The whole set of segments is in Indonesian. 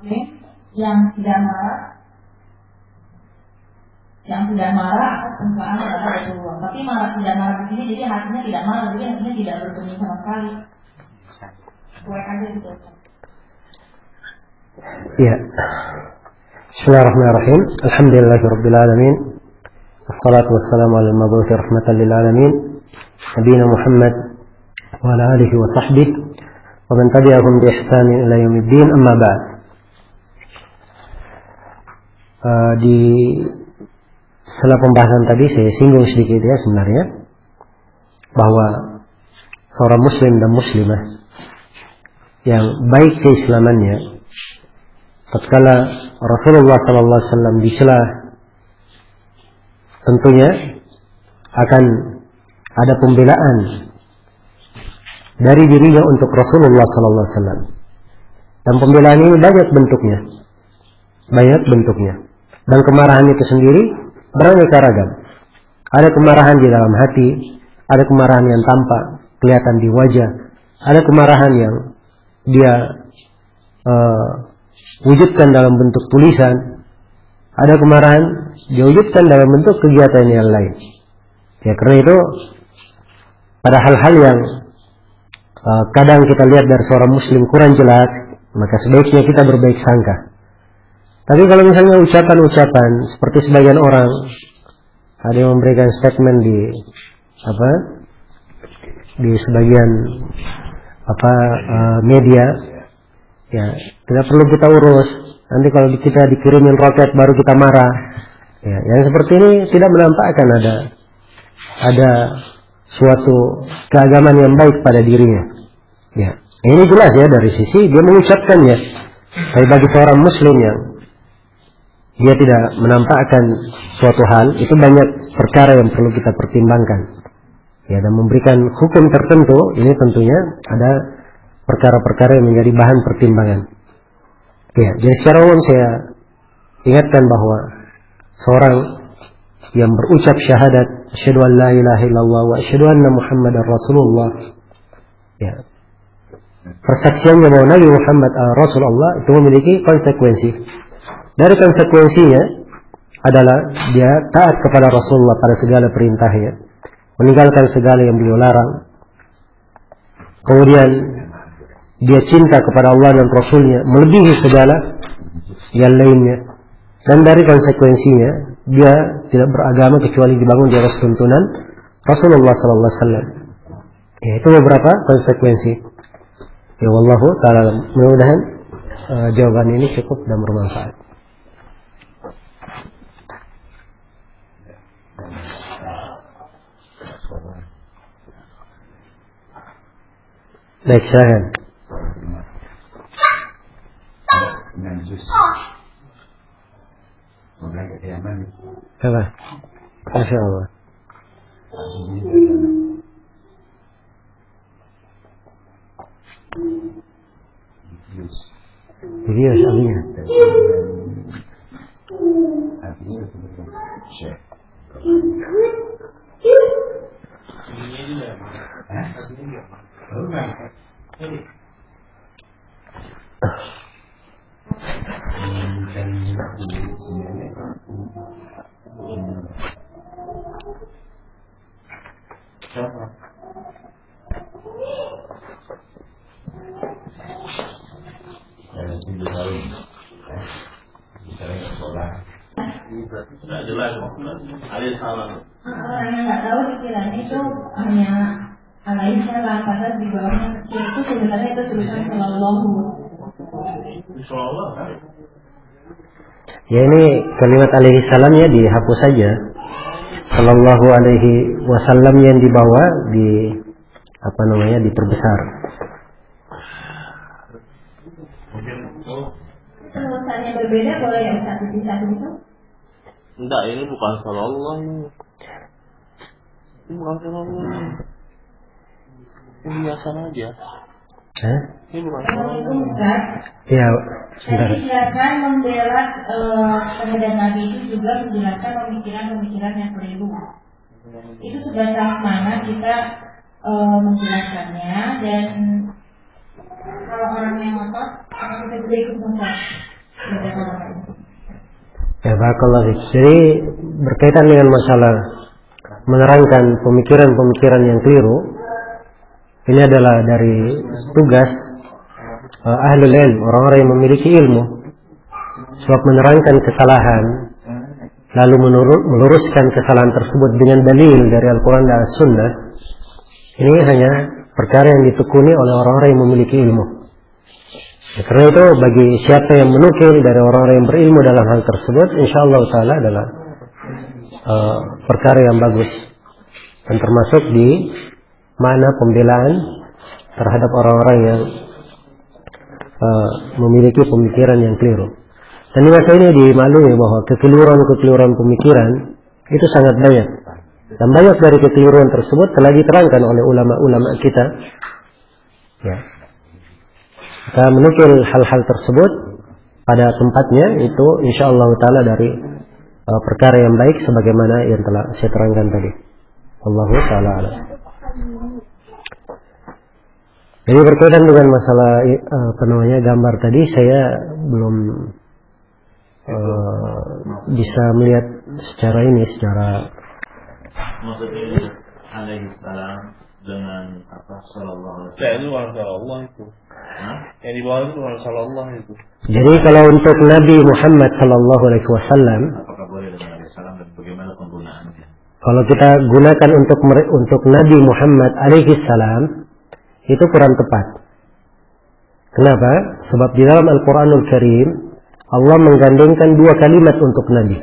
yang tidak marah atas kesalahan kepada Rasulullah. Tapi tidak marah di sini, jadi hatinya tidak marah, jadi hatinya tidak bergeming sama sekali. Cuek aja gitu. Ya. Bismillahirrahmanirrahim. Alhamdulillahirabbil alamin. Wassalatu wassalamu ala al-mab'uts rahmatan lil alamin. Nabiyina Muhammad wa ala alihi wa sahbihi wa man tabi'ahum bi ihsan ila yaumiddin, amma ba'd. Di setelah pembahasan tadi saya singgung sedikit ya sebenarnya bahwa seorang muslim dan muslimah yang baik keislamannya tatkala Rasulullah sallallahu alaihi wasallam dicela, tentunya akan ada pembelaan dari dirinya untuk Rasulullah sallallahu alaihi wasallam. Dan pembelaan ini banyak bentuknya. Dan kemarahan itu sendiri beraneka ragam. Ada kemarahan di dalam hati, ada kemarahan yang tampak, kelihatan di wajah, ada kemarahan yang dia wujudkan dalam bentuk tulisan, ada kemarahan dia wujudkan dalam bentuk kegiatan yang lain. Ya, karena itu pada hal-hal yang kadang kita lihat dari seorang muslim kurang jelas, maka sebaiknya kita berbaik sangka. Tapi kalau misalnya ucapan-ucapan seperti sebagian orang ada yang memberikan statement di sebagian media, ya tidak perlu kita urus. Nanti kalau kita dikirimin roket baru kita marah. Ya, yang seperti ini tidak menampakkan ada suatu keagamaan yang baik pada dirinya. Ya, ini jelas ya dari sisi dia mengucapkannya. Tapi bagi seorang muslim yang dia tidak menampakkan suatu hal, itu banyak perkara yang perlu kita pertimbangkan. Ya, dan memberikan hukum tertentu, ini tentunya ada perkara-perkara yang menjadi bahan pertimbangan. Ya, jadi secara umum saya ingatkan bahwa seorang yang berucap syahadat asyhadu an la ilaha illallah wa asyhadu anna muhammadar rasulullah, ya, persaksiannya bahwa Nabi Muhammad Rasulullah itu memiliki konsekuensi. Dari konsekuensinya adalah dia taat kepada Rasulullah pada segala perintahnya, meninggalkan segala yang beliau larang. Kemudian dia cinta kepada Allah dan Rasulnya melebihi segala yang lainnya. Dan dari konsekuensinya dia tidak beragama kecuali dibangun di atas tuntunan Rasulullah sallallahu alaihi wasallam. Ya, itu beberapa konsekuensi. Ya, wallahu ta'ala, mudah-mudahan jawaban ini cukup dan bermanfaat. Baik, silakan. Apa? Masya Allah. Video artinya. Orang yang nggak tahu pikiran itu hanya alaihi salam, padahal di bawahnya kecil itu sebenarnya itu tulisan sallallahu. Ya, ini kalimat alaihi salamnya dihapus saja. Sallallahu alaihi wasallam yang di bawah diperbesar. Tulisannya berbeda, boleh yang satu itu? Enggak, ini bukan sallallahu. Ini bukan sallallahu. Ini biasa aja. Ini bukan sallallahu. Itu Ustaz. Ya, Jadi silakan membela kemudian Nabi itu juga menjelaskan pemikiran-pemikiran yang keliru. Itu sebatas mana kita menjelaskannya, dan kalau orang yang ngotot, kita juga ikut ngotot. Ya, barakallahu fiik. Jadi berkaitan dengan masalah menerangkan pemikiran-pemikiran yang keliru, ini adalah dari tugas ahlul ilm, orang-orang yang memiliki ilmu. Sebab menerangkan kesalahan lalu meluruskan kesalahan tersebut dengan dalil dari Al-Quran dan As-Sunnah, ini hanya perkara yang ditekuni oleh orang-orang yang memiliki ilmu. Ya, karena itu bagi siapa yang menukil dari orang-orang yang berilmu dalam hal tersebut, insyaallah ta'ala adalah perkara yang bagus dan termasuk di mana pembelaan terhadap orang-orang yang memiliki pemikiran yang keliru. Dan di masa ini dimaklumi bahwa kekeliruan-kekeliruan pemikiran itu sangat banyak. Dan banyak dari kekeliruan tersebut telah diterangkan oleh ulama-ulama kita. Ya. Kita menukil hal-hal tersebut pada tempatnya, itu insyaallah ta'ala dari perkara yang baik sebagaimana yang telah saya terangkan tadi. Allahu ta'ala a'lam. Jadi berkaitan dengan masalah gambar tadi, saya belum bisa melihat secara maksudnya alaihi salam dengan apa sallallahu alaihi wasallam. Itu sallallahu itu. Yang di bawah itu sallallahu itu. Jadi kalau untuk Nabi Muhammad sallallahu alaihi wasallam, apakah boleh dengan alaihi salam dan bagaimana penggunaannya? Kalau kita gunakan untuk Nabi Muhammad alaihi salam, itu kurang tepat. Kenapa? Sebab di dalam Al-Qur'anul Karim Allah menggandengkan dua kalimat untuk Nabi,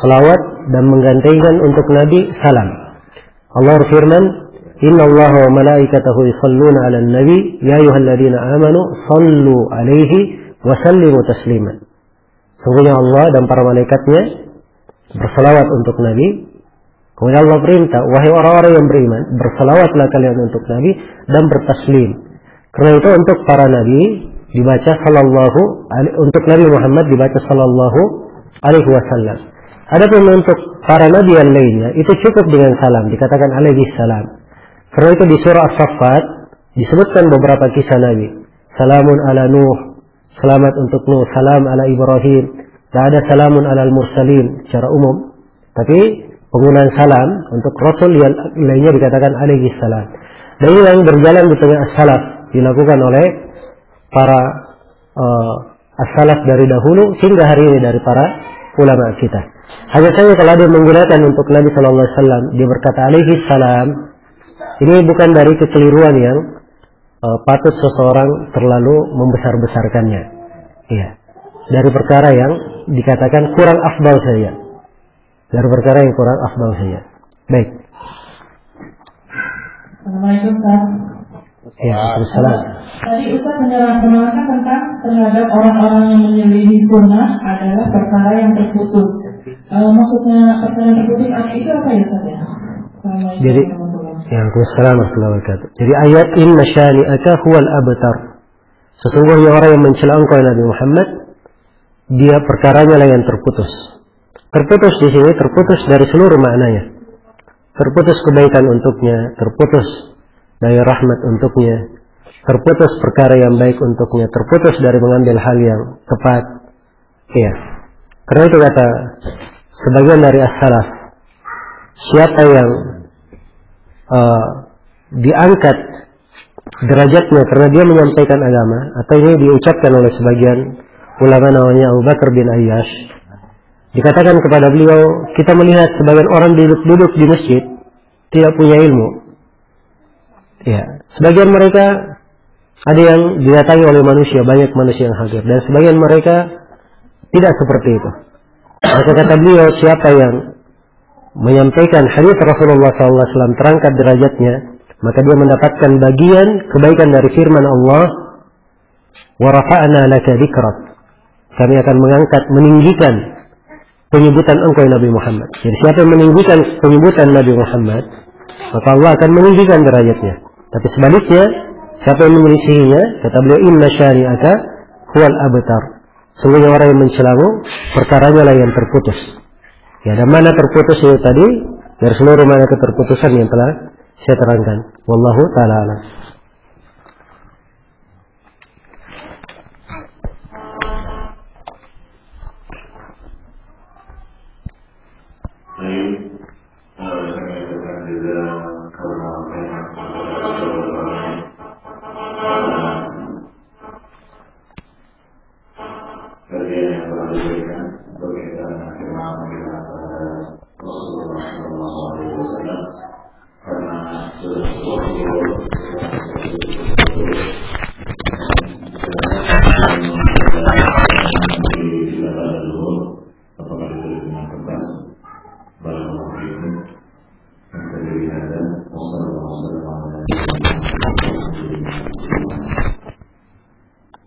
salawat, dan menggandengkan untuk Nabi salam. Allah berfirman, Inna Allah wa malaikatahu yusalluna ala nabi, ya ayyuhalladzina amanu sallu alaihi wa sallimu taslima. Sungguhnya Allah dan para malaikatnya bersalawat untuk Nabi. Kemudian Allah perintah, wahai orang-orang yang beriman, bersalawatlah kalian untuk Nabi dan bertaslim. Karena itu untuk para Nabi dibaca untuk Nabi Muhammad dibaca sallallahu alaihi wasallam. Adapun untuk para Nabi yang lainnya itu cukup dengan salam, dikatakan alaihi salam. Karena itu di surah As-Saffat disebutkan beberapa kisah Nabi. Salamun ala Nuh, selamat untuk Nuh. Salam ala Ibrahim. Dan ada salamun ala al-mursalin secara umum. Tapi penggunaan salam untuk Rasul yang lainnya dikatakan alaihi salam. Dan ini yang berjalan di tengah as-salaf, dilakukan oleh para as-salaf dari dahulu hingga hari ini dari para ulama kita. Hanya saja kalau dia menggunakan untuk Nabi sallallahu alaihi wasallam, dia berkata alaihi salam, ini bukan dari kekeliruan yang patut seseorang terlalu membesar-besarkannya. Iya. Dari perkara yang dikatakan kurang afdal saja. Dari perkara yang kurang afdal saja. Baik. Assalamualaikum Ustaz. Ya, Waalaikumsalam. Tadi Ustaz menerangkan tentang terhadap orang-orang yang menyelidiki sunnah adalah perkara yang terputus. Maksudnya perkara yang terputus itu apa ya Ustaz ya? Jadi, Waalaikumsalam warahmatullahi wabarakatuh. Jadi ayat inna syani'aka huwal abtar. Sesungguhnya orang yang mencela engkau Nabi Muhammad, dia perkaranya lah yang terputus. Terputus di sini terputus dari seluruh maknanya. Terputus kebaikan untuknya, terputus dari rahmat untuknya, terputus perkara yang baik untuknya, terputus dari mengambil hal yang tepat. Iya. Karena itu kata sebagian dari as-salaf, siapa yang diangkat derajatnya karena dia menyampaikan agama, atau ini diucapkan oleh sebagian ulama namanya Abu Bakar bin Ayyash, dikatakan kepada beliau, kita melihat sebagian orang duduk di masjid tidak punya ilmu. Ya, sebagian mereka ada yang didatangi oleh manusia, banyak manusia yang hadir, dan sebagian mereka tidak seperti itu. Maka kata beliau, siapa yang menyampaikan hadits Rasulullah SAW terangkat derajatnya, maka dia mendapatkan bagian kebaikan dari firman Allah, wa rafa'na laka dzikrak. Kami akan mengangkat, meninggikan penyebutan engkau Nabi Muhammad. Jadi siapa yang meninggikan penyebutan Nabi Muhammad, maka Allah akan meninggikan derajatnya. Tapi sebaliknya, siapa yang menyelisihinya, kata beliau, inna syani'aka huwal abtar. Sungguhnya orang yang mencelamu, perkaranya lah yang terputus. Ya, dan mana terputus itu tadi, dari seluruh mana keterputusan yang telah saya terangkan. Wallahu ta'ala alam. Wasallam karena